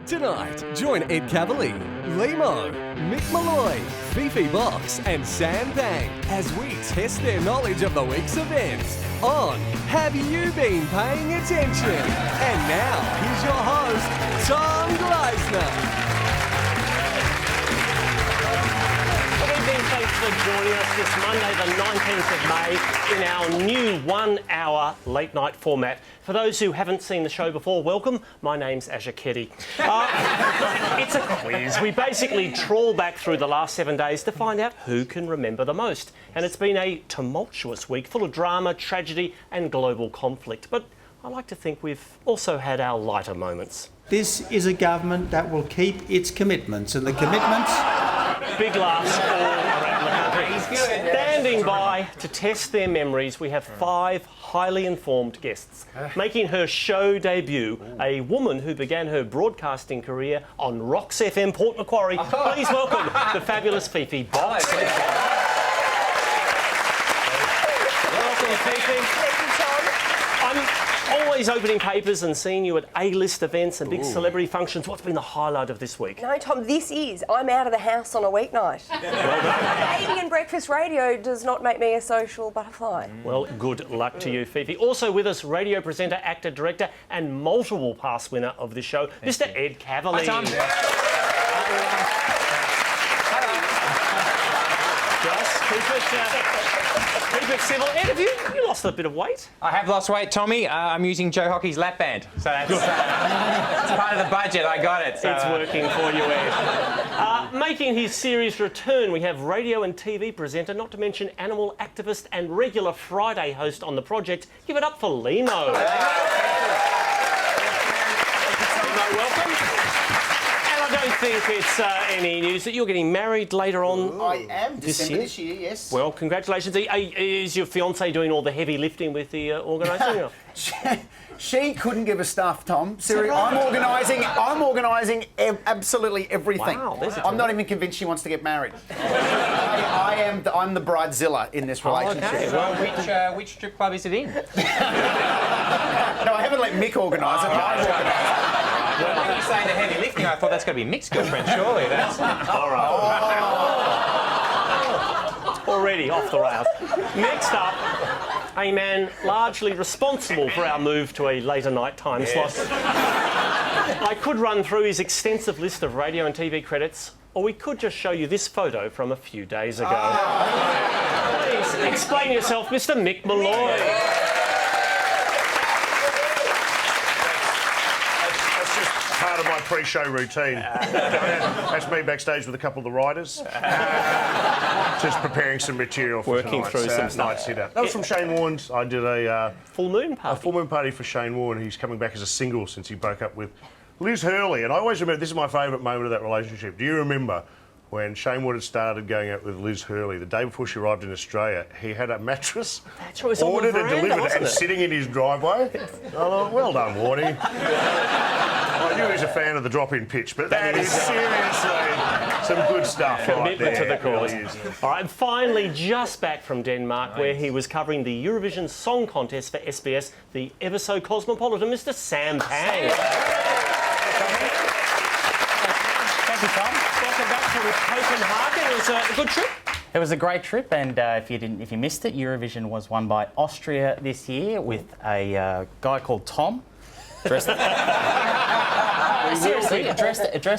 Tonight, join Ed Kavalee, Lehmo, Mick Molloy, Fifi and Sam Pang as we test their knowledge of the week's events on Have You Been Paying Attention? And now, here's your host, Tom Gleisner. Thanks for joining us this Monday, the 19th of May, in our new 1 hour late night format. For those who haven't seen the show before, welcome. My name's Asher Keddy. It's a quiz. We basically trawl back through the last 7 days to find out who can remember the most. And it's been a tumultuous week, full of drama, tragedy and global conflict. But I like to think we've also had our lighter moments. This is a government that will keep its commitments, and the commitments... Big laughs all around the country. Standing by to test their memories, we have 5 highly informed guests. Making her show debut, a woman who began her broadcasting career on Rocks FM Port Macquarie. Please welcome the fabulous Fifi Box. Welcome, Fifi. I'm always opening papers and seeing you at A-list events and big celebrity functions. What's been the highlight of this week? No, Tom, I'm out of the house on a weeknight. Baby and breakfast radio does not make me a social butterfly. Well, good luck to you, Fifi. Also with us, radio presenter, actor, director and multiple past winner of this show, Mr. Ed Kavalee. Hi, Tom. Keep it civil. Ed, have you lost a bit of weight? I have lost weight, Tommy. I'm using Joe Hockey's lap band. So that's it's part of the budget. I got it. So, it's working for you, Ed. Making his series return, we have radio and TV presenter, not to mention animal activist and regular Friday host on the project. Give it up for Lehmo. Welcome. I don't think it's any news that you're getting married later on. I am, December this year, yes. Well, congratulations. Is your fiancée doing all the heavy lifting with the organising? She couldn't give a stuff, Tom. Seriously, I'm organising absolutely everything. Wow, I'm not even convinced she wants to get married. I'm the bridezilla in this relationship. okay. Well, which strip club is it in? No, I haven't let Mick organise it. I've organised it. When you say the heavy lifting, I thought that's got to be Mick's girlfriend, surely. That's... All right. Already off the rails. Next up, a man largely responsible for our move to a later night time slot. I could run through his extensive list of radio and TV credits, or we could just show you this photo from a few days ago. Please explain yourself, Mr. Mick Molloy. Part of my pre-show routine. That's me backstage with a couple of the writers. Just preparing some material for working through some night sitter. That was from Shane Warne's. I did a full moon party. A full moon party for Shane Warne. He's coming back as a single since he broke up with Liz Hurley. And I always remember, this is my favourite moment of that relationship. Do you remember when Shane Warne had started going out with Liz Hurley, the day before she arrived in Australia, he had a mattress ordered and delivered and sitting in his driveway? Oh, well done, Warnie. I knew he was a fan of the drop-in pitch, but that is seriously some good stuff. Commitment right to the cause. Really All right, and finally, just back from Denmark, where he was covering the Eurovision Song Contest for SBS, the ever so cosmopolitan Mr. Sam Pang. Thank you, Tom. Welcome back from Copenhagen. It was a good trip. It was a great trip, and if you missed it, Eurovision was won by Austria this year with a guy called Tom, dressed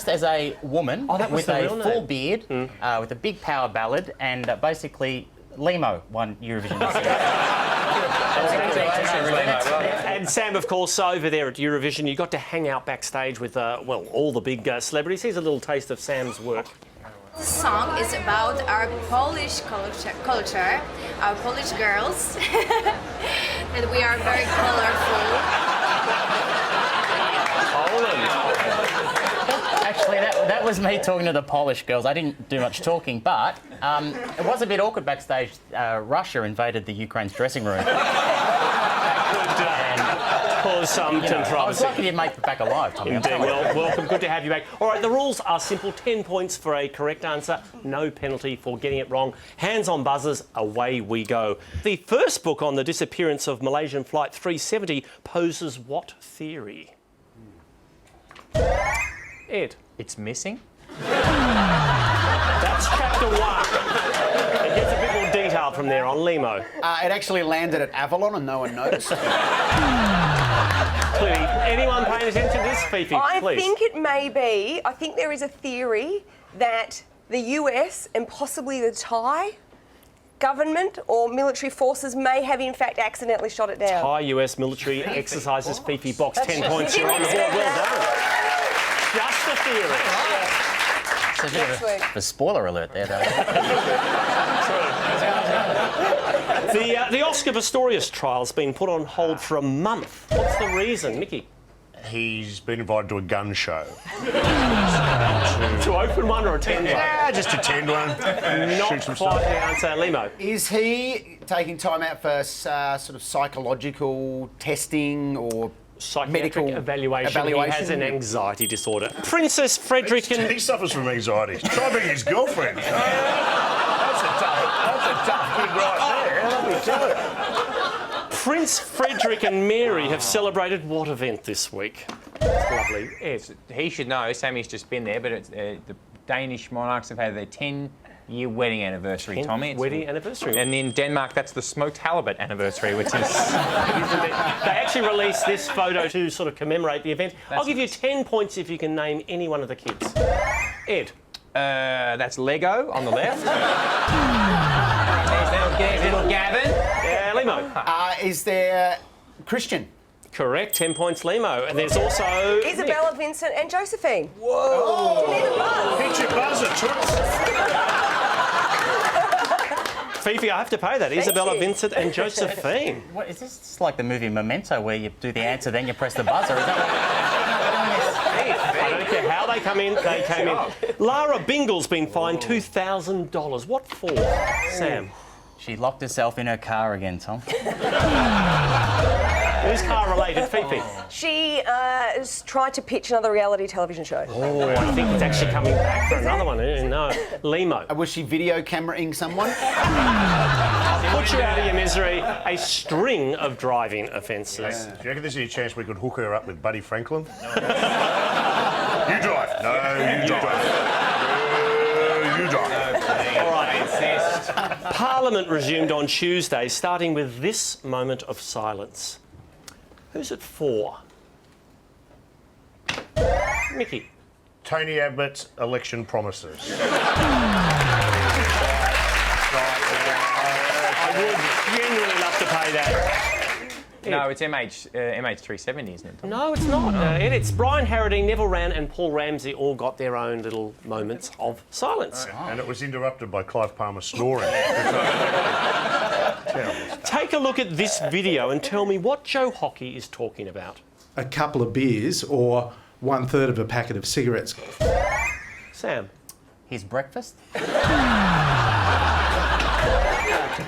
as a woman with a full beard, with a big power ballad, and basically Lehmo won Eurovision this year. And Sam, of course, over there at Eurovision, you got to hang out backstage with, all the big celebrities. Here's a little taste of Sam's work. The song is about our Polish culture, our Polish girls, that we are very colorful. Actually, that was me talking to the Polish girls. I didn't do much talking, but it was a bit awkward backstage. Russia invaded the Ukraine's dressing room. Cause some controversy. I was lucky to make it back alive, Tommy. Indeed. Well, welcome. Good to have you back. All right, the rules are simple. 10 points for a correct answer. No penalty for getting it wrong. Hands on buzzers. Away we go. The first book on the disappearance of Malaysian Flight 370 poses what theory? Ed. It's missing. That's chapter 1. It gets a bit more detail from there on Lehmo. It actually landed at Avalon and no one noticed. Clearly, anyone paying attention to this, Fifi, I please? think it may be. I think there is a theory that the US and possibly the Thai government or military forces may have in fact accidentally shot it down. Thai US military exercises, Fifi box 10 points. You're on the board. Well done. Just a theory. It's a bit of a spoiler alert there, though. The Oscar Pistorius trial's been put on hold for a month. What's the reason, Mickey? He's been invited to a gun show. To open one or attend one? Yeah, just attend one. Not Shoot some quite stuff. the answer, Lehmo. Is he taking time out for sort of psychological testing or Psychiatric medical evaluation. He has an anxiety disorder. Princess Frederick and... He suffers from anxiety. Try being his girlfriend. That's a tough gig right there. Let me tell you. Prince Frederick and Mary have celebrated what event this week? That's lovely. Ed. He should know. Sammy's just been there, but it's, the Danish monarchs have had their 10-year wedding anniversary, Tommy. Wedding anniversary. And in Denmark, that's the smoked halibut anniversary, which is... They actually released this photo to sort of commemorate the event. I'll give you 10 points if you can name any one of the kids. Ed. That's Lego on the left. There's little Gavin. Yeah, Lehmo. is there Christian? Correct, 10 points, Lehmo. And there's also... Isabella, Vincent and Josephine. Whoa! Do you need a buzz? Hit your buzzer, Fifi, I have to pay that. Isabella, Vincent and Josephine. What is this? It's like the movie Memento, where you do the answer, then you press the buzzer. Is that I don't care how they come in, they came in. Lara Bingle's been fined $2,000. What for, Sam? She locked herself in her car again, Tom. Who's car related, Fifi? She tried to pitch another reality television show. Oh, I think it's actually coming back for another one. No, Lehmo. Was she video cameraing someone? Put you out of your misery. A string of driving offences. Do you reckon there's any chance we could hook her up with Buddy Franklin? You drive. No, you drive. You drive. All right. Parliament resumed on Tuesday, starting with this moment of silence. Who's it for? Mickey. Tony Abbott's election promises. I would genuinely love to pay that. No, it's MH370, isn't it, Tom? No, it's not. It's Brian Harradine, Neville Wran and Paul Ramsey all got their own little moments of silence. And it was interrupted by Clive Palmer snoring. Take a look at this video and tell me what Joe Hockey is talking about. A couple of beers or 1/3 of a packet of cigarettes. Sam. His breakfast?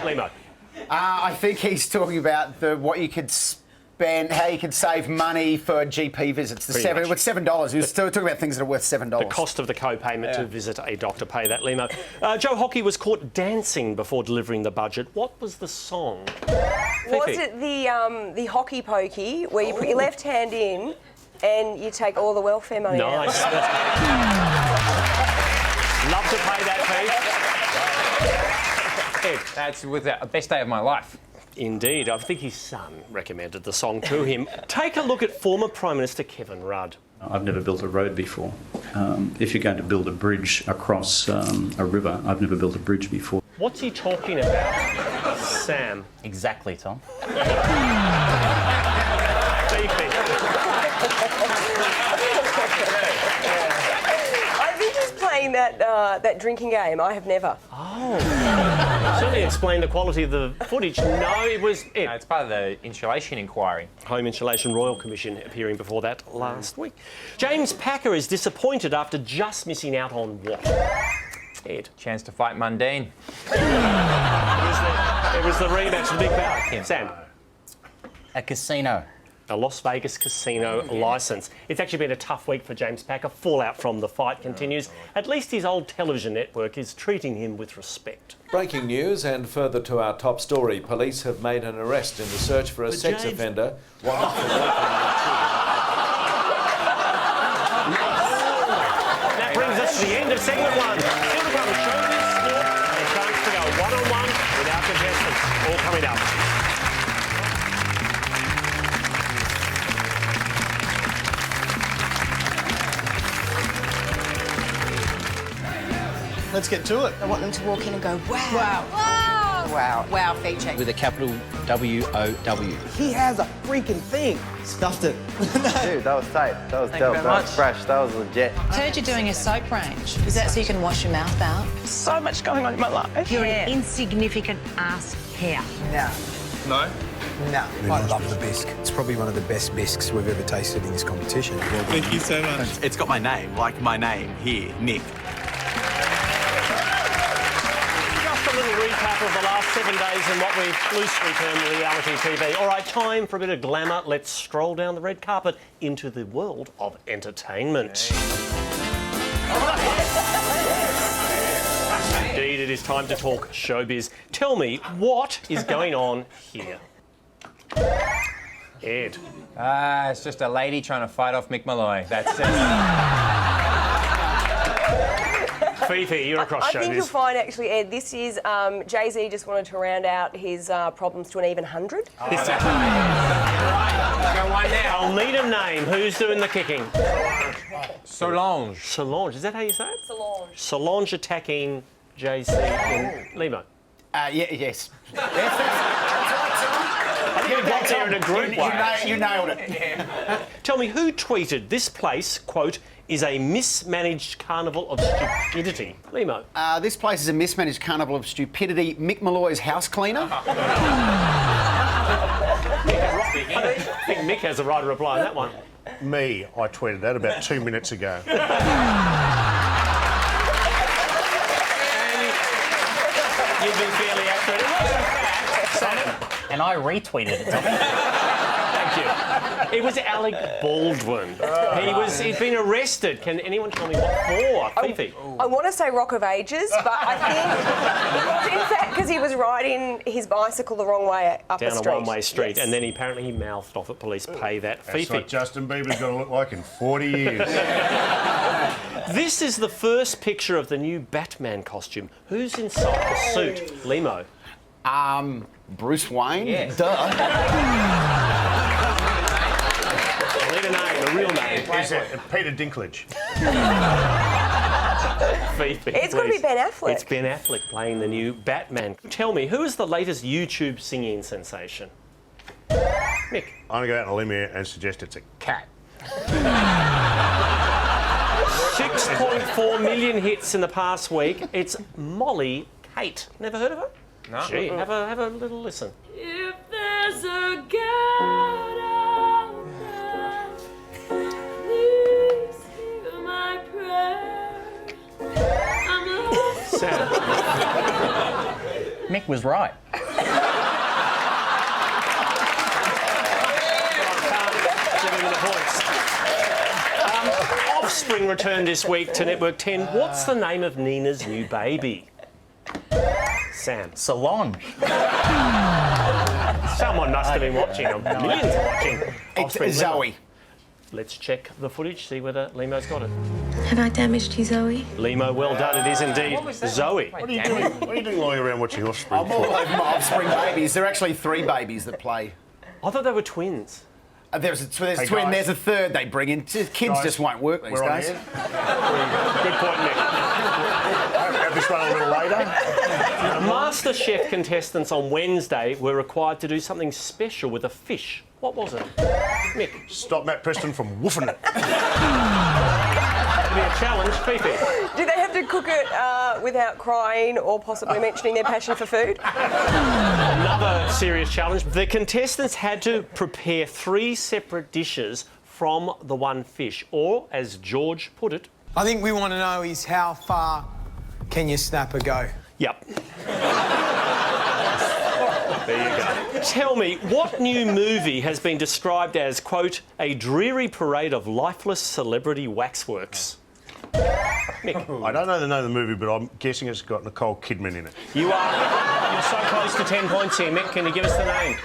Lehmo. I think he's talking about what you could spend, how you could save money for GP visits. With $7. He was still talking about things that are worth $7. The cost of the co-payment to visit a doctor. Pay that, Lehmo. Joe Hockey was caught dancing before delivering the budget. What was the song? Was Fifi. it the hockey pokey where you put your left hand in and you take all the welfare money out? Nice. Love to pay that, Pete. Ed. That's with the best day of my life. Indeed. I think his son recommended the song to him. Take a look at former Prime Minister Kevin Rudd. I've never built a road before. If you're going to build a bridge across a river, I've never built a bridge before. What's he talking about, Sam? Exactly, Tom. I think he's playing that drinking game. I have never. Oh. Certainly explain the quality of the footage. No, it was... No, it's part of the insulation inquiry. Home Insulation Royal Commission appearing before that last week. James Packer is disappointed after just missing out on what? Ed. Chance to fight Mundine. It was the rematch of the big bout. Sam. A casino. A Las Vegas casino licence. It's actually been a tough week for James Packer. Fallout from the fight continues. At least his old television network is treating him with respect. Breaking news and further to our top story. Police have made an arrest in the search for a sex offender. segment one. Still to come, showbiz, sport, and a chance to go one-on-one with our contestants. All coming up. Let's get to it. I want them to walk in and go, wow. Wow. Wow. Wow. Wow feature. With a capital W-O-W. He has a freaking thing. Stuffed it. Dude, that was tight. That was Thank you dope. very That was much. fresh. That was legit. Heard you're doing a soap range. Is that so you can wash your mouth out? So much going on in my life. You're an insignificant ass hair. No. No? No. I love the bisque. It's probably one of the best bisques we've ever tasted in this competition. Thank you so much. It's got my name, like my name here, Nick. Just a little recap of the last 7 days in what we loosely term reality TV. All right, time for a bit of glamour. Let's stroll down the red carpet into the world of entertainment. Indeed, it is time to talk showbiz. Tell me, what is going on here? Ed. It's just a lady trying to fight off Mick Molloy. That's it. Fifi, you're across I showbiz. think you'll find, actually, Ed, this is Jay-Z just wanted to round out his problems to an even 100. I'll need a name. Who's doing the kicking? Solange. Solange. Is that how you say it? Solange. Solange attacking Jay-Z in Lehmo. Yes. I think we got there in a group way. You nailed it. Tell me, who tweeted this place, quote, is a mismanaged carnival of stupidity? Lehmo. This place is a mismanaged carnival of stupidity. Mick Molloy's house cleaner. I think Mick has a right to reply on that one. Me, I tweeted that about 2 minutes ago. You've been fairly accurate. And I retweeted it. Thank you. It was Alec Baldwin. He'd been arrested. Can anyone tell me what for? Fifi. I want to say Rock of Ages, but I think it was in fact because he was riding his bicycle the wrong way up Down a street. a one-way street, Yes. and then apparently he mouthed off at police, pay that. That's Fifi. what Justin Bieber's going to look like in 40 years. This is the first picture of the new Batman costume. Who's inside the suit? Lehmo. Bruce Wayne? Yeah. Duh. I need a name, a real name. Is it Peter Dinklage? Fifi, It's got to be please. Ben Affleck. It's Ben Affleck playing the new Batman. Tell me, who is the latest YouTube singing sensation? Mick. I'm going to go out on a limb here and suggest it's a cat. 6.4 million hits in the past week. It's Molly Kate. Never heard of her? No. Gee, have a little listen. If there's a God out there, please hear my prayer. I'm lost. Sam. Mick was right. Giving the points. Offspring returned this week to Network 10. What's the name of Nina's new baby? Sam. Solange. Someone must have been watching, or millions are watching. Offspring. It's Zoe. Let's check the footage, see whether Lemo's got it. Have I damaged you, Zoe? Lehmo, well done. It is indeed Zoe. What are you doing? What are you doing lying around watching Offspring I'm all for? over my Offspring babies. There are actually 3 babies that play. I thought they were twins. There's a twin, guys. there's a third they bring in. Kids Guys, just won't work these we're on days. air. Good point, Nick. Have this one a little later. MasterChef contestants on Wednesday were required to do something special with a fish. What was it? Mick. Stop Matt Preston from woofing it. It'll be a challenge, Fifi. Do they have to cook it without crying or possibly mentioning their passion for food? Another serious challenge. The contestants had to prepare 3 separate dishes from the one fish, or, as George put it... I think we want to know is how far can your snapper go? Yep. There you go. Tell me, what new movie has been described as, quote, a dreary parade of lifeless celebrity waxworks? Mick. I don't know the name of the movie, but I'm guessing it's got Nicole Kidman in it. You're so close to 10 points here, Mick. Can you give us the name?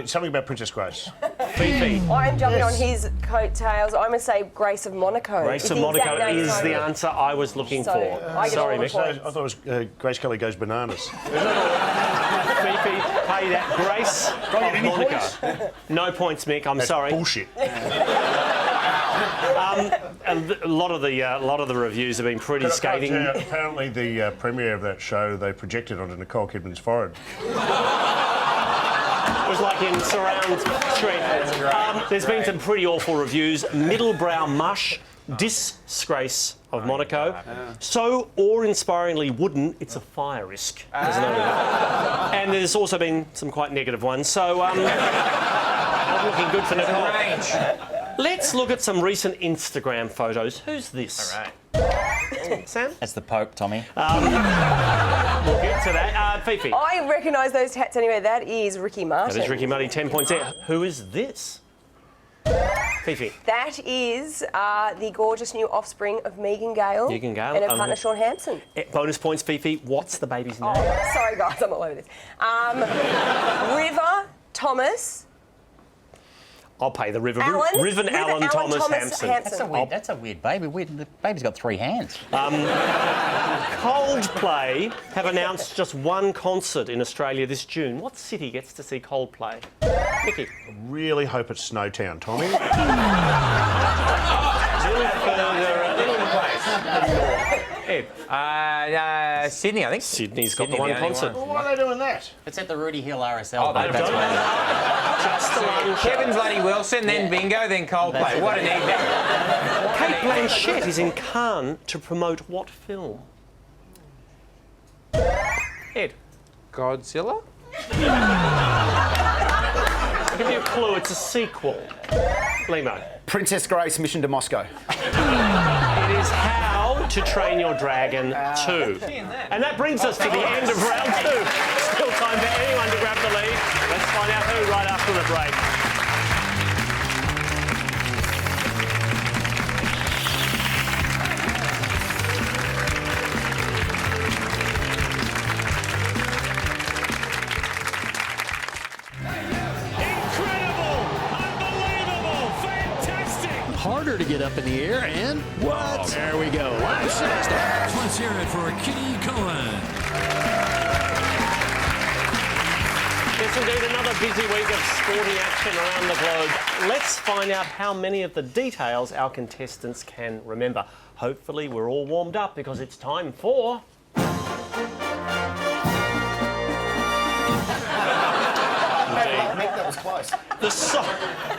Something about Princess Grace. Fifi. I'm jumping on his coattails. I'm going to say Grace of Monaco. Grace of Monaco is the answer I was looking for. I get Sorry, all the Mick. points. I thought it was Grace Kelly Goes Bananas. Fifi, pay that. Grace of any Monaco. points? No points, Mick. I'm That's sorry. bullshit. A lot of the reviews have been pretty scathing. Apparently, the premiere of that show they projected onto Nicole Kidman's forehead. It was like in surround screen. There's been some pretty awful reviews. Middlebrow mush, disgrace of Monaco. So awe-inspiringly wooden, it's a fire risk. There's another one. And there's also been some quite negative ones. So not looking good for Nicole. Let's look at some recent Instagram photos. Who's this? All right. Sam? That's the Pope, Tommy. We'll get to that. Fifi. I recognise those tats anyway. That is Ricky Martin. That is Ricky Martin, 10 points there. Who is this? Fifi. That is the gorgeous new offspring of Megan Gale. Megan Gale. And her partner Sean Hampson. Bonus points, Fifi. What's the baby's name? Oh, sorry guys, I'm all over this. River Thomas. I'll pay the River. Alan? Riven River Alan Thomas Hampson. That's a weird baby. The baby's got 3 hands. Coldplay have announced just one concert in Australia this June. What city gets to see Coldplay? Nicky. I really hope it's Snowtown, Tommy. A little further, a little place. Ed. Sydney, I think. Sydney's got the one concert. Well, why are they doing that? It's at the Rudy Hill RSL. Oh, that's Just the one. Kevin Bloody Wilson, then Bingo, then Coldplay. What an evening. Kate Blanchett is in Cannes to promote what film? Ed. Godzilla? I'll give you a clue, it's a sequel. Lehmo. Princess Grace, Mission to Moscow. It is How to Train Your Dragon 2. And that brings us to the end of round 2. Still time for anyone to grab the lead. Let's find out who right after the break. Harder to get up in the air, and what? There we go. Let's hear it for Kitty Cohen. Yes, indeed, another busy week of sporting action around the globe. Let's find out how many of the details our contestants can remember. Hopefully we're all warmed up because it's time for... That was close.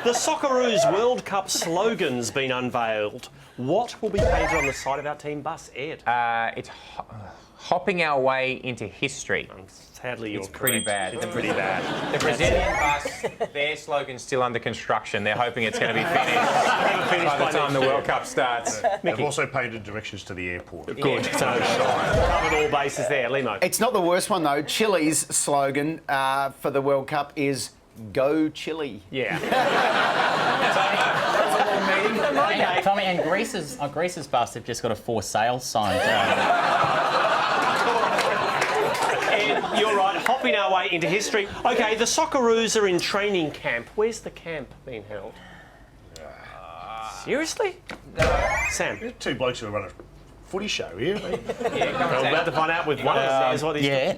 The Socceroos World Cup slogan's been unveiled. What will be painted on the side of our team bus, Ed? It's hopping our way into history. Sadly, you're It's pretty correct. bad. It's pretty bad. The Brazilian bus, their slogan's still under construction. They're hoping it's going to be finished by the time the World Cup starts. They've also painted directions to the airport. Good. So, covered all bases there. Lehmo. It's not the worst one, though. Chile's slogan for the World Cup is Go Chile. Yeah. Tommy, and Greece's bus have just got a for sale sign. Ed, you're right. Hopping our way into history. OK, the Socceroos are in training camp. Where's the camp being held? Seriously? Sam? There's two blokes who run a footy show here. We're about to find out with one of us.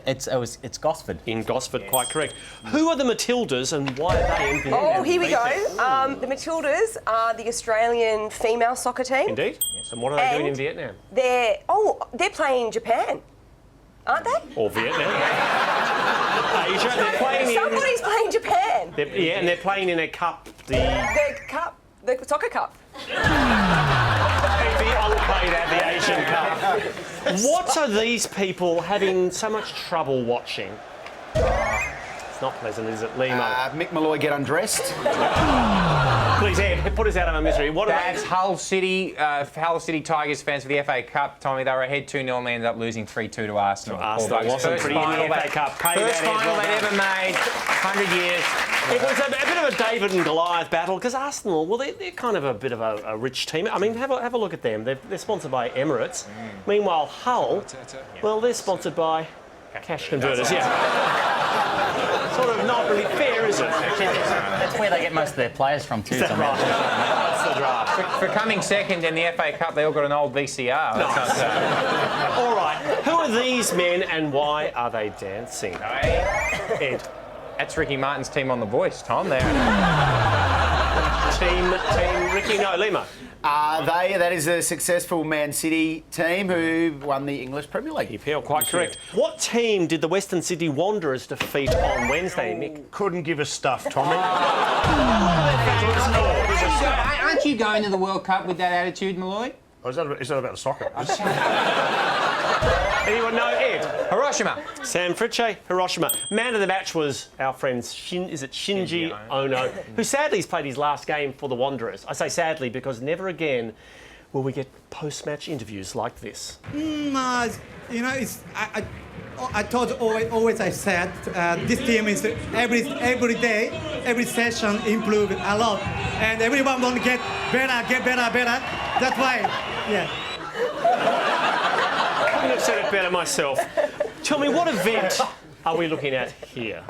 It's Gosford. In Gosford, quite correct. Who are the Matildas and why are they in Vietnam? Oh, here we go. The Matildas are the Australian female soccer team. Indeed. Yes. And what are they doing in Vietnam? They're playing Japan, aren't they? Or Vietnam. Asia. They're playing Somebody's playing Japan. Yeah, and they're playing in a cup. The soccer cup. Maybe I'll play that, the Asian Cup. What are these people having so much trouble watching? It's not pleasant, is it, Lehmo? Mick Molloy get undressed. Please, Ed, put us out of our misery. That's Hull City Tigers fans for the FA Cup. Tommy, they were ahead 2-0 and they ended up losing 3-2 to Arsenal. Arsenal wasn't pretty in the FA Cup. First final they'd ever made, 100 years. It was a bit of a David and Goliath battle because Arsenal, well, they're kind of a bit of a rich team. I mean, have a look at them. They're sponsored by Emirates. Meanwhile, Hull, well, they're sponsored by Cash Converters. Yeah. Sort of not really fair, is is it? That's where they get most of their players from too. Is that right? That's the draft. For coming second in the FA Cup, they all got an old VCR. Nice. All right, who are these men and why are they dancing? Ed. That's Ricky Martin's team on The Voice, Tom. There. Team Ricky, no, Lehmo. That is a successful Man City team who won the English Premier League. EPL, quite correct. What team did the Western Sydney Wanderers defeat on Wednesday, Mick? Couldn't give us stuff, Tommy. Aren't you going to the World Cup with that attitude, Molloy? Oh, is that about the soccer? Anyone know Ed? Hiroshima. Sam Fritche, Hiroshima. Man of the match was our friend Shinji Ono, who sadly has played his last game for the Wanderers. I say sadly because never again will we get post-match interviews like this. You know, I thought always I said this team is every day, every session improve a lot, and everyone want to get better. That's why, yeah. I couldn't have said it better myself. Tell me, what event are we looking at here?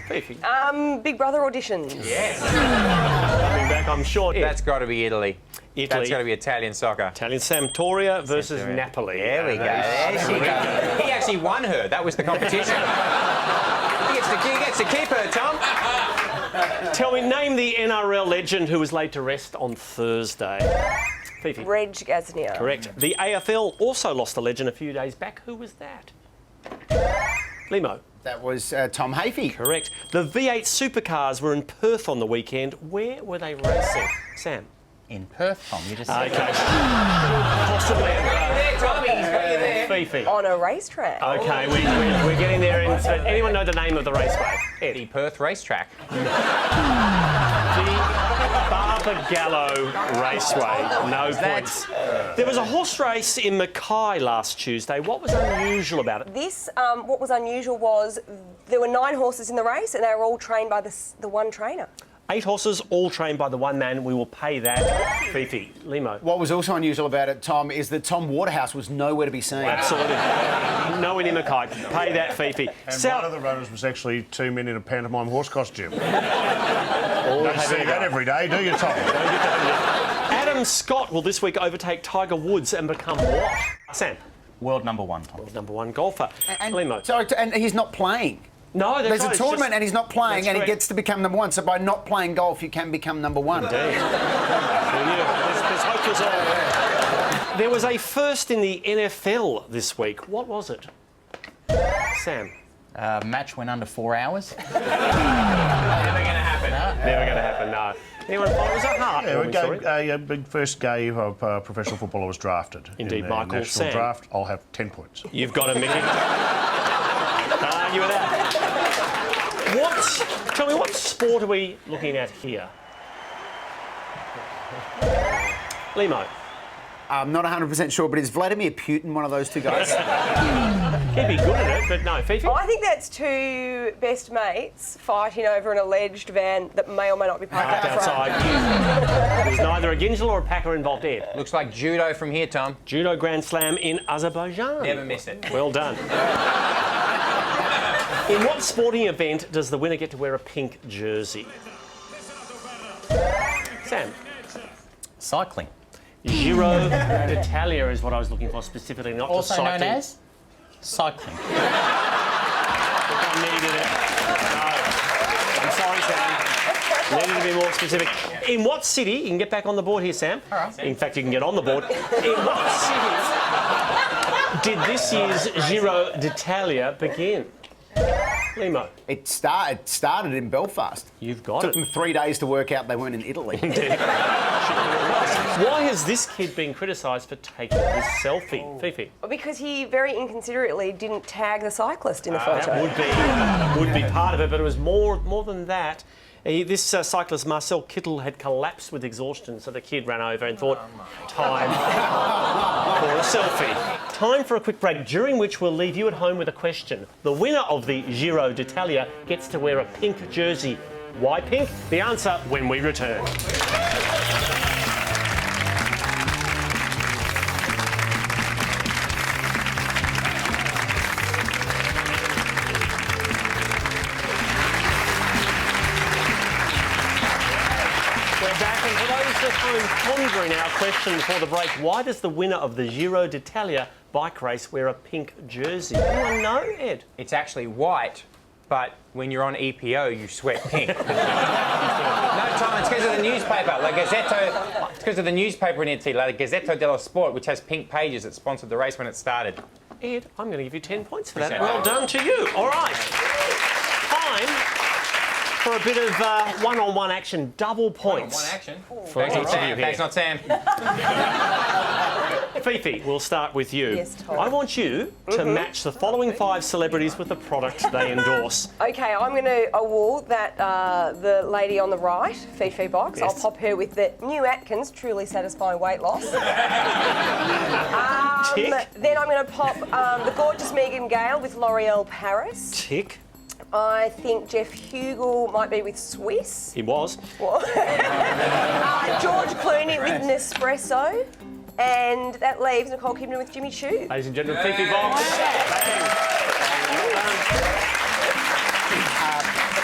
Fifi. Big Brother auditions. Yes. Coming back, I'm sure. That's got to be Italy. That's got to be Italian soccer. Italian Sampdoria versus Napoli. There we go. There she goes. He actually won her. That was the competition. he gets to keep her, Tom. Tell me, name the NRL legend who was laid to rest on Thursday. Fifi. Reg Gaznia. Correct. The AFL also lost a legend a few days back. Who was that? Lehmo. That was Tom Hafey. Correct. The V8 supercars were in Perth on the weekend. Where were they racing? Sam. In Perth, Tom, you just said. Okay. Possibly. Tommy, he's got you there. Fifi. On a racetrack. Okay, we're getting there. Anyone know the name of the raceway? The Perth racetrack. The Barbagallo Raceway. No points. There was a horse race in Mackay last Tuesday. What was unusual about it? This, what was unusual was there were 9 horses in the race and they were all trained by the one trainer. 8 horses, all trained by the one man. We will pay that. Fifi. Lehmo. What was also unusual about it, Tom, is that Tom Waterhouse was nowhere to be seen. Absolutely. Nowhere near Mackay. Pay that, Fifi. And one of the runners was actually 2 men in a pantomime horse costume. All Don't see that every day, do you, Tom? Adam Scott will this week overtake Tiger Woods and become what? Sam. World number 1, Tom. World number 1 golfer. Lehmo. Sorry, and he's not playing. No, there's a tournament and he's not playing and he gets to become number 1. So by not playing golf, you can become number 1. Indeed. There's hope for us all. There was a first in the NFL this week. What was it? Sam. Match went under 4 hours. Never going to happen. Never going to happen, no. Anyone follow? Was that hard? A big first gay professional footballer was drafted. Indeed, in Michael the national Sam. draft. I'll have 10 points. You've got it, Mickey. Can't argue with that. Tell me, what sport are we looking at here? Lehmo. I'm not 100% sure, but is Vladimir Putin one of those two guys? He'd be good at it, but no. Fifi? Oh, I think that's 2 best mates fighting over an alleged van that may or may not be parked outside. There's neither a Ginzel or a Packer involved, Ed. Looks like judo from here, Tom. Judo Grand Slam in Azerbaijan. Never miss it. Well done. In what sporting event does the winner get to wear a pink jersey? Sam. Cycling. Giro d'Italia is what I was looking for specifically, not also just cycling. known as cycling. I needed it. No. I'm sorry, Sam. Needed to be more specific. In what city, you can get back on the board here, Sam. All right. In fact, you can get on the board. In what city did this year's Giro d'Italia begin? Lehmo. It started in Belfast. You've got Took it. them 3 days to work out they weren't in Italy. Why has this kid been criticised for taking this selfie? Fifi. Because he very inconsiderately didn't tag the cyclist in the photo. That would be part of it, but it was more than that. This cyclist, Marcel Kittel, had collapsed with exhaustion, so the kid ran over and thought, time for a selfie. Time for a quick break, during which we'll leave you at home with a question. The winner of the Giro d'Italia gets to wear a pink jersey. Why pink? The answer when we return. question for the break. Why does the winner of the Giro d'Italia bike race wear a pink jersey? Anyone know, Ed? It's actually white, but when you're on EPO, you sweat pink. No, Tom, it's because of the newspaper. La Gazzetto, it's because of the newspaper in Italy, La Gazzetto dello Sport, which has pink pages that sponsored the race when it started. Ed, I'm going to give you 10 points for that. Well done to you. All right. Time for a bit of one-on-one action, double points. One action. For each of you here. Thanks, not Sam. Fifi, we'll start with you. Yes, Tom. I want you to match the following 5 celebrities with the product they endorse. Okay, I'm going to award that the lady on the right, Fifi Box. Yes. I'll pop her with the new Atkins, truly satisfying weight loss. Tick. Then I'm going to pop the gorgeous Megan Gale with L'Oreal Paris. Tick. I think Jeff Hugel might be with Swiss. He was. George Clooney with Nespresso. And that leaves Nicole Kidman with Jimmy Choo. Ladies and gentlemen, Fifi Box.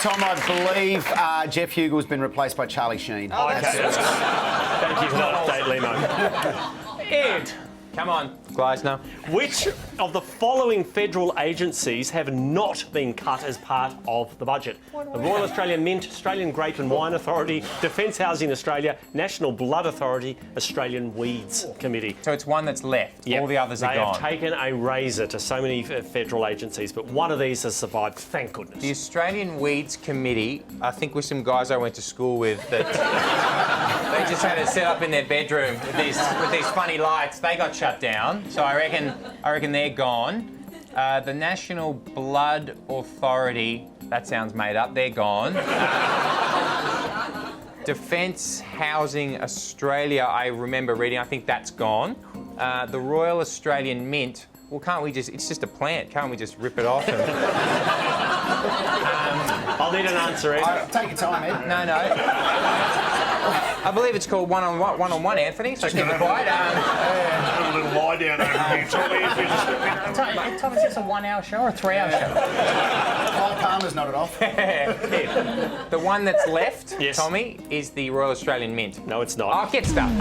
Tom, I believe Jeff Hugel's been replaced by Charlie Sheen. Oh, okay. Thank you for that update, Lehmo. Ed. Come on, Gleisner. Which of the following federal agencies have not been cut as part of the budget? The Royal Australian Mint, Australian Grape and Wine Authority, Defence Housing Australia, National Blood Authority, Australian Weeds Committee. So it's one that's left. Yep. All the others are They gone. have taken a razor to so many federal agencies, but one of these has survived, thank goodness. The Australian Weeds Committee, I think with some guys I went to school with that they just had it set up in their bedroom with these funny lights. They got shut down, so I reckon they're gone. The National Blood Authority, that sounds made up, they're gone. Defence Housing Australia, I remember reading, I think that's gone. The Royal Australian Mint, well, can't we just, it's just a plant, can't we just rip it off? I'll need an answer, Ed. Take your time, Ed. No. I believe it's called one-on-one, Anthony, so keep it quiet. A little lie down over here, Tommy. Tom, is this a 1 hour show or a 3 hour show? Paul Palmer's nodded off. The one that's left, Yes. Tommy, is the Royal Australian Mint. No, it's not. Oh, get stuff.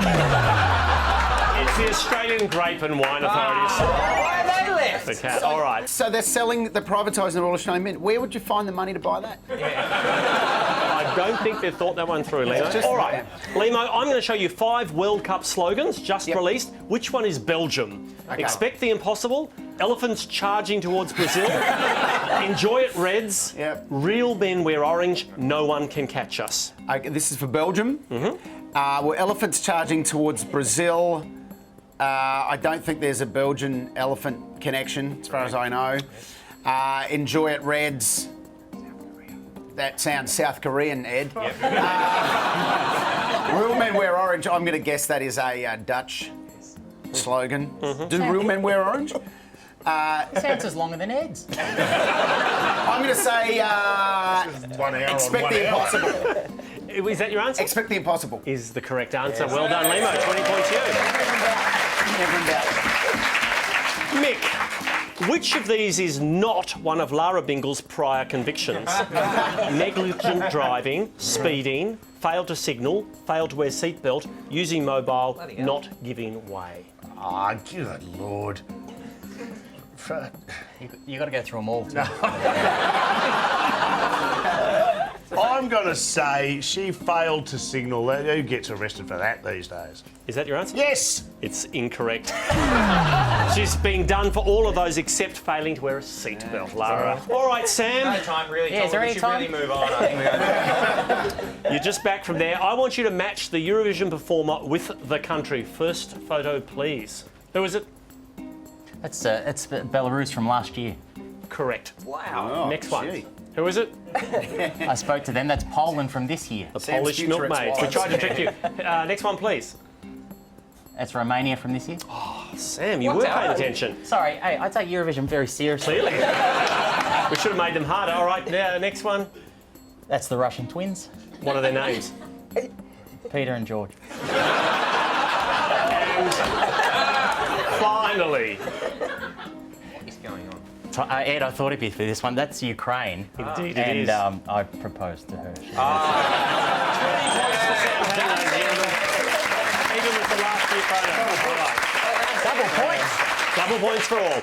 It's the Australian Grape and Wine Authority. Why are they left? The cat. All right. So they're privatising the Royal Australian Mint. Where would you find the money to buy that? I don't think they've thought that one through, Lehmo. All right, Lehmo, I'm going to show you 5 World Cup slogans just released. Which one is Belgium? Okay. Expect the impossible. Elephants charging towards Brazil. Enjoy it, Reds. Yep. Real men wear orange. No one can catch us. Okay, this is for Belgium. Well, elephants charging towards Brazil. I don't think there's a Belgian elephant connection, as far as I know. Enjoy it, Reds. That sounds South Korean, Ed. Yep. Real men wear orange. I'm going to guess that is a Dutch slogan. Do real men wear orange? This answer's longer than Ed's. I'm going to say 1 hour expect on 1 the hour. impossible. Is that your answer? Expect the impossible. Is the correct answer. Well done, Lehmo. 20 points to you. Never in doubt. Mick, which of these is not one of Lara Bingle's prior convictions? Negligent driving, speeding, failed to signal, failed to wear seatbelt, using mobile, not giving way. Ah, good Lord. You got to go through them all. I'm going to say she failed to signal. Who gets arrested for that these days? Is that your answer? Yes! It's incorrect. She's being done for all of those except failing to wear a seatbelt, Lara. All right, Sam. No time, really. Yeah, is there we any should time? really move on. I think we got You're just back from there. I want you to match the Eurovision performer with the country. First photo, please. Who is it? It's Belarus from last year. Correct. Wow. Next one. Who is it? I spoke to them. That's Poland from this year. The Polish milkmaid. We tried to trick you. Next one, please. That's Romania from this year. Oh, Sam, you were paying attention. Sorry, hey, I take Eurovision very seriously. Clearly. We should have made them harder. All right, now, next one. That's the Russian twins. What are their names? Peter and George. And finally. What is going on? Ed, I thought it'd be for this one. That's Ukraine. Indeed, and, it is. I proposed to her. Even with the last your phone. All right. Double points. Double points for all.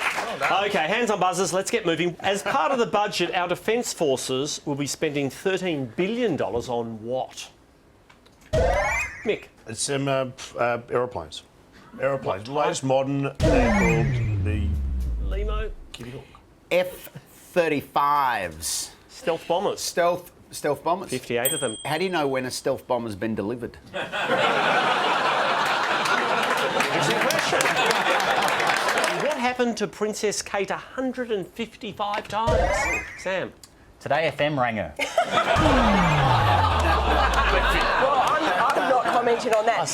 OK, hands on buzzers, let's get moving. As part of the budget, our Defence Forces will be spending $13 billion on what? Mick? It's aeroplanes. Aeroplanes. The latest modern, they're called the... Lehmo? F-35s. Stealth bombers. Stealth bombers. 58 of them. How do you know when a stealth bomber's been delivered? Interesting question. What happened to Princess Kate 155 times? Sam? Today FM rang her. Well, I'm not commenting on that.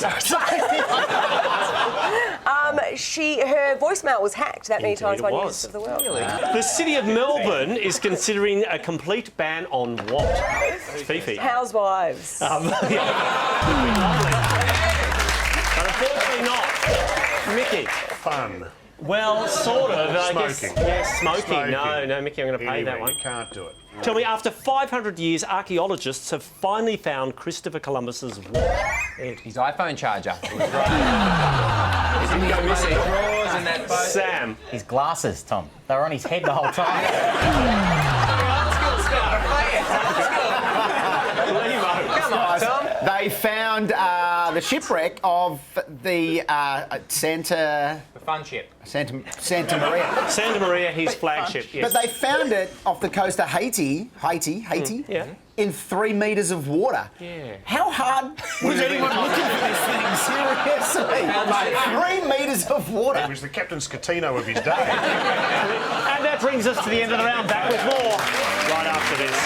Her voicemail was hacked that many times by News of the World. The City of Melbourne is considering a complete ban on what? Fifi. Housewives. But unfortunately not. Mickey. Fun. Well, sort of. I guess. Smoking. Yes, smoking. Smoking. No, Mickey, I'm going to pay Anyway, that one. You can't do it. Tell me, after 500 years, archaeologists have finally found Christopher Columbus's what? Ed. His iPhone charger. Didn't go missing. Drawers in that boat. Sam. His glasses, Tom. They were on his head the whole time. Come on, Tom. They found the shipwreck of the Santa Fun ship. Santa Maria. Santa Maria, his flagship, yes. But they found it off the coast of Haiti, yeah. in 3 metres of water. Yeah. How hard was anyone looking for this thing? Seriously. 3 metres of water. It was the Captain Scatino of his day. And that brings us to the end of the round. Back with more right after this.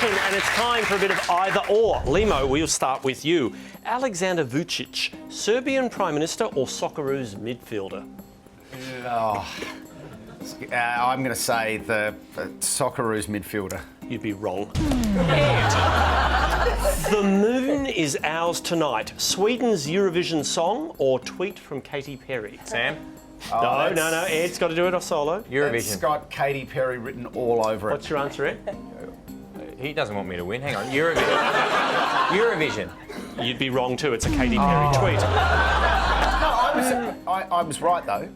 And it's time for a bit of either or. Lehmo, we'll start with you. Alexander Vucic, Serbian Prime Minister or Socceroos midfielder? I'm going to say the Socceroos midfielder. You'd be wrong. The moon is ours tonight. Sweden's Eurovision song or tweet from Katy Perry? Sam? No. Ed's got to do it off solo. Eurovision. It's got Katy Perry written all over it. What's your answer, Ed? He doesn't want me to win. Hang on. Eurovision. Eurovision. You'd be wrong too. It's a Katy Perry tweet. No, I was right though.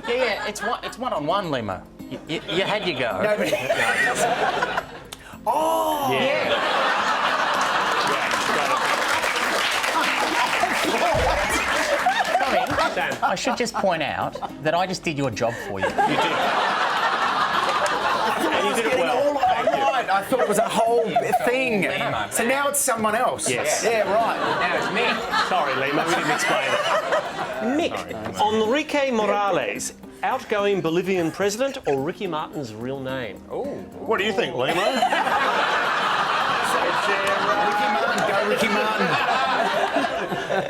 Yeah, it's one-on-one, Lehmo. You had your go. No, but... Oh! Yeah. Tommy, I should just point out that I just did your job for you. You did. And you did it well. I thought it was a whole thing. So now it's someone else. Yes. Yeah, right. Now it's me. Sorry, Lehmo, we didn't explain it. Mick, Enrique Morales, outgoing Bolivian president or Ricky Martin's real name? Oh, what do you think, Lehmo? Ricky Martin.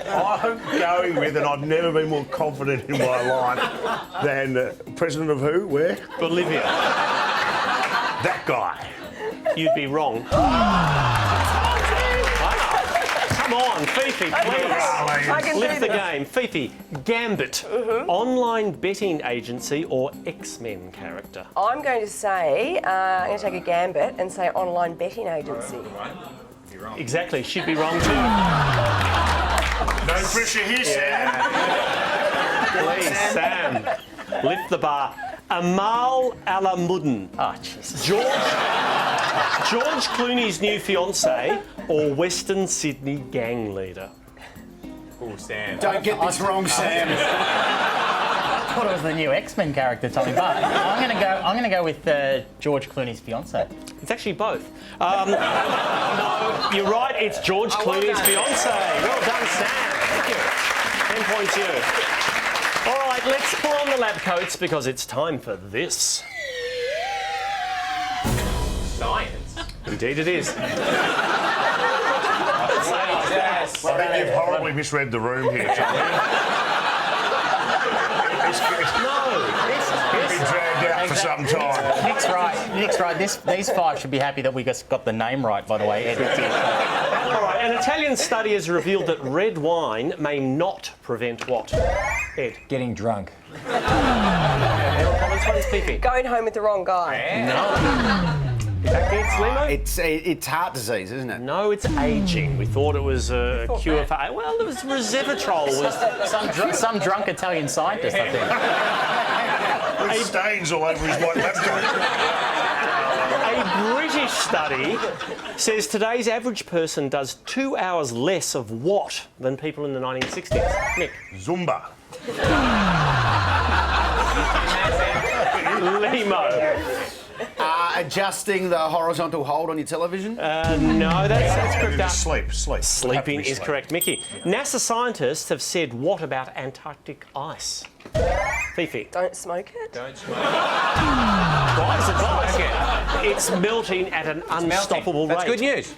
I'm going with, and I've never been more confident in my life than president of who? Where? Bolivia. That guy. You'd be wrong. Come on, Fifi, please. Lift the game. Fifi, Gambit, online betting agency or X-Men character? I'm going to say, I'm going to take a gambit and say online betting agency. Exactly, she'd be wrong too. No pressure here, Sam. Please, Sam, lift the bar. Amal Alamuddin. Oh, Jesus. George Clooney's new fiancée or Western Sydney gang leader? Oh, Sam. Don't get this wrong, Sam. I thought it was the new X-Men character, Tommy, but I'm going to go with George Clooney's fiancée. It's actually both. No, you're right. It's George Clooney's fiancée. Well done, Sam. Thank you. 10 points you. All right, let's pull on the lab coats because it's time for this. Science. Indeed it is. I think you've horribly misread the room here, Charlie. It's been dragged out for some time. Nick's right. These five should be happy that we just got the name right, by the way. All right, An Italian study has revealed that red wine may not prevent what? Ed. Getting drunk. Fifi. Going home with the wrong guy. No. In fact, it's Lehmo. It's heart disease, isn't it? No, it's ageing. We thought it was a cure for... Well, it was resveratrol. Some drunk Italian scientist, I think. With stains all over his white laptop. A British study says today's average person does 2 hours less of what than people in the 1960s? Mick. Zumba. Lehmo. Adjusting the horizontal hold on your television? No, that's correct. Just sleep. Sleeping is correct, Mickey. NASA scientists have said what about Antarctic ice? Fifi. Don't smoke it. Don't smoke. Wise advice. It's melting at an unstoppable rate. That's good news.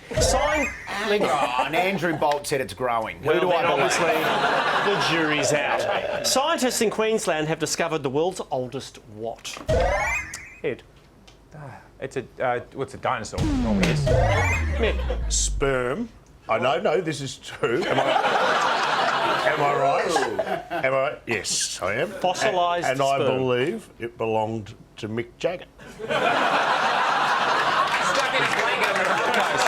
And Andrew Bolt said it's growing. Well, Who do I believe? obviously, the jury's out. Scientists in Queensland have discovered the world's oldest what? Ed. It's what's a dinosaur? Normally is. Mick. Sperm. No, this is true. Am I right? Am I right? Yes, I am. Fossilised and I sperm. believe it belonged to Mick Jagger. Stuck in a blanket on the Gold Coast.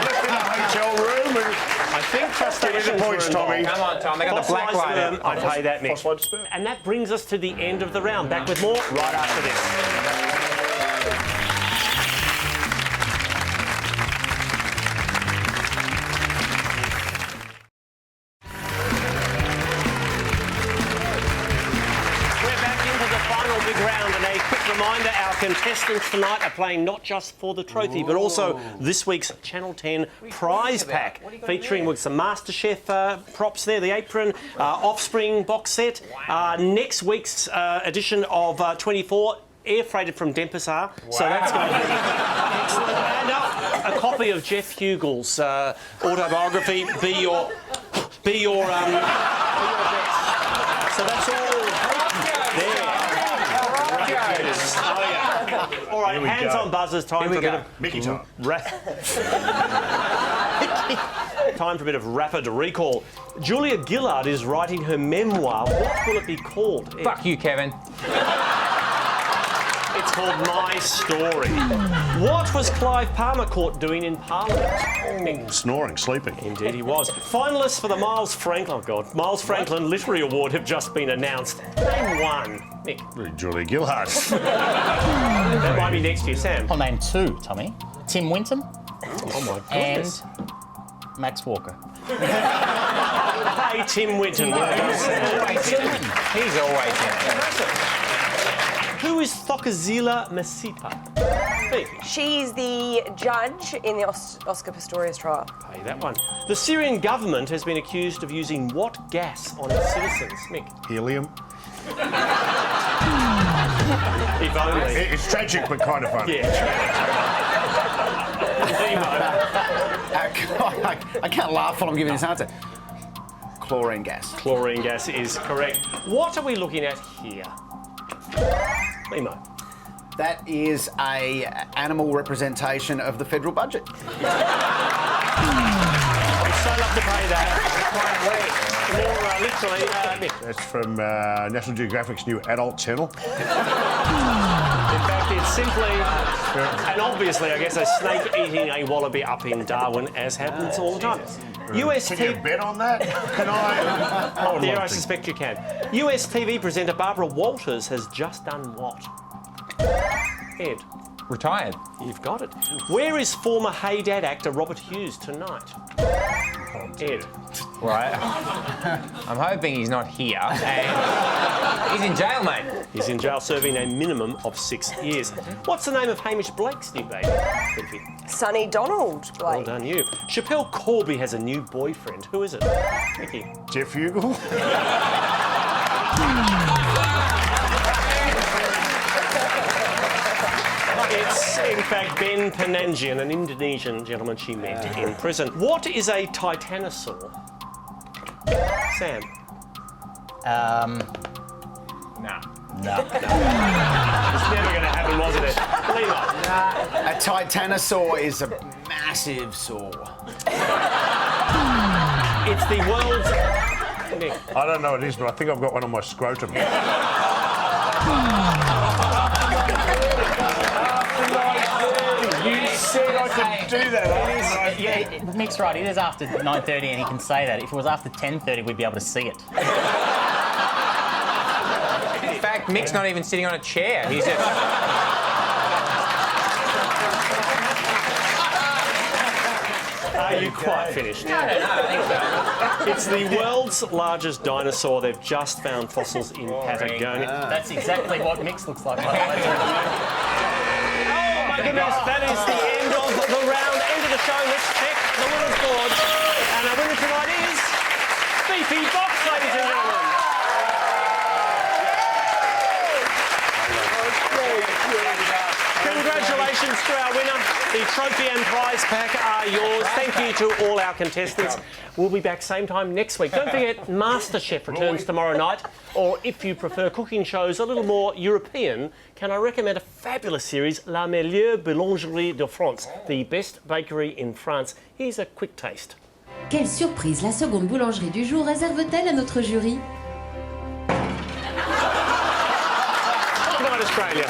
Left in a hotel room and... I think crustaceans points, were Tommy. involved. Come on, Tom. They got the black light out. I'd pay that, Mick. Fossilised sperm. And that brings us to the end of the round. Back with more right after this. Big round, and a quick reminder, our contestants tonight are playing not just for the trophy, but also this week's Channel 10 prize pack, featuring with some MasterChef props there, the apron, Offspring box set, next week's edition of 24, air freighted from Denpasar, so that's going to be excellent. And a copy of Jeff Hugel's autobiography, Be Your Best. So that's all there. Oh, yeah. All right, hands on buzzers. Time for a bit of Mickey time. Time for a bit of rapid recall. Julia Gillard is writing her memoir. What will it be called? Fuck you, Kevin. It's called My Story. What was Clive Palmer caught doing in Parliament? Snoring, sleeping. Indeed he was. Finalists for the Miles Franklin Literary Award have just been announced. Name one. Mick. Julia Gillard. That might be next to you, Sam. I'll name two, Tommy. Tim Winton. Oh my goodness. And Max Walker. Hey, Tim Winton. He's always in. Who is Thokozela Masita? She's the judge in the Oscar Pistorius trial. Hey, that one. The Syrian government has been accused of using what gas on its citizens? Mick. Helium. If only. It's tragic, but kind of funny. Yeah. I can't laugh while I'm giving this answer. Chlorine gas. Chlorine gas is correct. What are we looking at here? Lehmo. That is a animal representation of the federal budget. I'd so love to pay that. More literally, Mick. That's from National Geographic's new adult channel. In fact, it's simply, and obviously, I guess, a snake eating a wallaby up in Darwin, as happens all the time. US Can you bet on that? Can I? There, I suspect you can. US TV presenter Barbara Walters has just done what? Ed. Retired. You've got it. Where is former Hey Dad actor Robert Hughes tonight? Ed. Right. I'm hoping he's not here. And he's in jail, mate. He's in jail serving a minimum of 6 years. What's the name of Hamish Blake's new baby? Sonny Donald Blake. Well done, you. Chappelle Corby has a new boyfriend. Who is it? Mickey. Jeff Hugel. It's, in fact, Ben Panangian, an Indonesian gentleman she met in prison. What is a titanosaur? Sam? Nah. No. It's never going to happen, wasn't it? Lehmo? A titanosaur is a massive saw. It's the world's... Nick. I don't know what it is, but I think I've got one on my scrotum. You said I could do that. Yeah, Mick's right. It is after 9:30 and he can say that. If it was after 10:30, we'd be able to see it. In fact, Mick's not even sitting on a chair. He's just... Are you quite finished? No, I think so. It's the world's largest dinosaur. They've just found fossils in Patagonia. That's exactly what Mick's looks like. Oh my goodness, that is the end of the round, end of the show. Let's check the winners' board. And our winner tonight is Fifi Box, ladies and gentlemen. Congratulations to our winner. The trophy and prize pack are yours. Thank you to all our contestants. We'll be back same time next week. Don't forget, MasterChef returns tomorrow night. Or if you prefer cooking shows a little more European, can I recommend a fabulous series, La Meilleure Boulangerie de France, the best bakery in France. Here's a quick taste. Quelle surprise la seconde boulangerie du jour réserve-t-elle à notre jury? Good night, Australia.